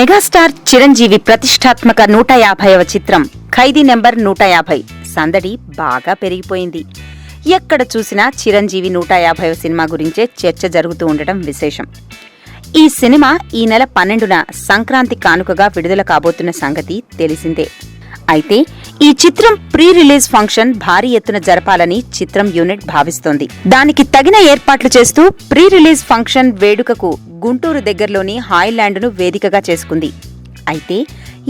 Megastar Chiranjeevi ప్రతిష్టాత్మక 150వ చిత్రం ఖైదీ number 150 సందడి బాగా పెరిగిపోయింది. ఎక్కడ చూసినా చిరంజీవి 150వ సినిమా గురించే చర్చ జరుగుతూ ఉండటం విశేషం. ఈ సినిమా ఈ నెల 12న సంక్రాంతి కానుకగా విడుదల కాబోతున్న సంగతి తెలిసిందే. అయితే ఈ చిత్రం ప్రీ రిలీజ్ ఫంక్షన్ భారీ ఎత్తున జరపాలని చిత్రం యూనిట్ భావిస్తోంది. దానికి తగిన ఏర్పాట్లు చేస్తూ ప్రీ రిలీజ్ ఫంక్షన్ వేడుకకు గుంటూరు దగ్గరలోని హాయ్లాండ్ను వేదికగా చేసుకుంది. అయితే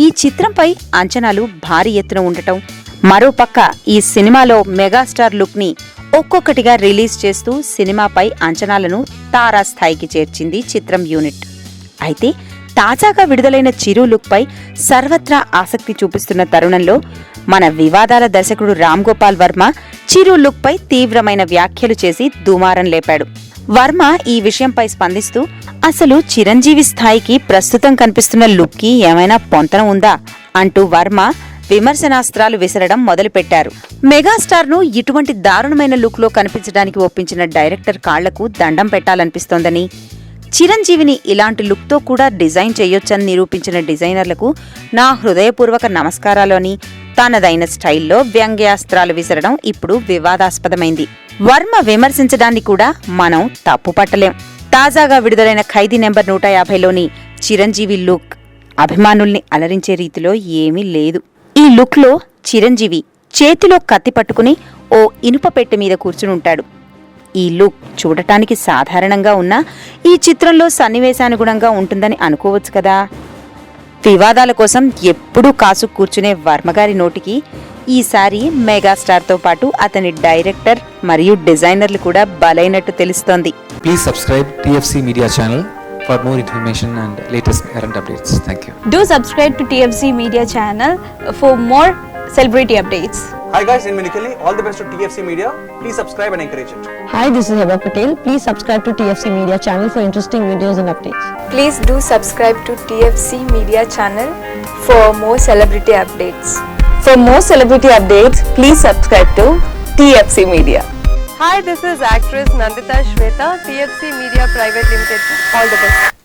ఈ చిత్రంపై అంచనాలు భారీ ఎత్తున ఉండటం, మరోపక్క ఈ సినిమాలో మెగాస్టార్ లుక్ ని ఒక్కొక్కటిగా రిలీజ్ చేస్తూ సినిమాపై అంచనాలను తారాస్థాయికి చేర్చింది చిత్రం యూనిట్. అయితే తాజాగా విడుదలైన చిరు లుక్ పై సర్వత్రా ఆసక్తి చూపిస్తున్న తరుణంలో మన వివాదాల దర్శకుడు రామ్ గోపాల్ వర్మ చిరు లుక్ పై తీవ్రమైన వ్యాఖ్యలు చేసి దుమారం లేపాడు. వర్మ ఈ విషయంపై స్పందిస్తూ అసలు చిరంజీవి స్థాయికి ప్రస్తుతం కనిపిస్తున్న లుక్ కి ఏమైనా పొంతన ఉందా అంటూ వర్మ విమర్శనాస్త్రాలు విసరడం మొదలుపెట్టారు. మెగాస్టార్ ను ఇటువంటి దారుణమైన లుక్ లో కనిపించడానికి ఒప్పించిన డైరెక్టర్ కాళ్లకు దండం పెట్టాలనిపిస్తోందని, చిరంజీవిని ఇలాంటి లుక్ తో కూడా డిజైన్ చేయొచ్చని నిరూపించిన డిజైనర్లకు నా హృదయపూర్వక నమస్కారాలు అని తనదైన స్టైల్లో వ్యంగ్యాస్త్రాలు విసరడం ఇప్పుడు వివాదాస్పదమైంది. వర్మ విమర్శించడాన్ని కూడా మనం తప్పుపట్టలేం. తాజాగా విడుదలైన ఖైదీ నెంబర్ 150లోని చిరంజీవి లుక్ అభిమానుల్ని అలరించే రీతిలో ఏమీ లేదు. ఈ లుక్ లో చిరంజీవి చేతిలో కత్తి పట్టుకుని ఓ ఇనుప పెట్టె మీద కూర్చునుంటాడు. ఈ లుక్ చూడటానికి సాధారణంగా ఉన్నా ఈ చిత్రంలో సన్నివేశానుగుణంగా ఉంటుందని అనుకోవచ్చు కదా. వివాదాల కోసం ఎప్పుడూ కాసు కూర్చునే వర్మగారి నోటికి ఈసారి మెగాస్టార్తో పాటు అతని డైరెక్టర్ మరియు డిజైనర్లు కూడా బలైనట్టు తెలుస్తోంది. Please subscribe TFC Media channel for more information and latest current updates. Thank you. Do subscribe to TFC Media channel for more celebrity updates. Hi guys, in Minikali, all the best to TFC Media. Please subscribe and encourage it. Hi, this is Heba Patel. Please subscribe to TFC Media channel for interesting videos and updates. Please do subscribe to TFC Media channel for more celebrity updates. For more celebrity updates, please subscribe to TFC Media. Hi, this is actress Nandita Shweta, TFC Media Private Limited. All the best.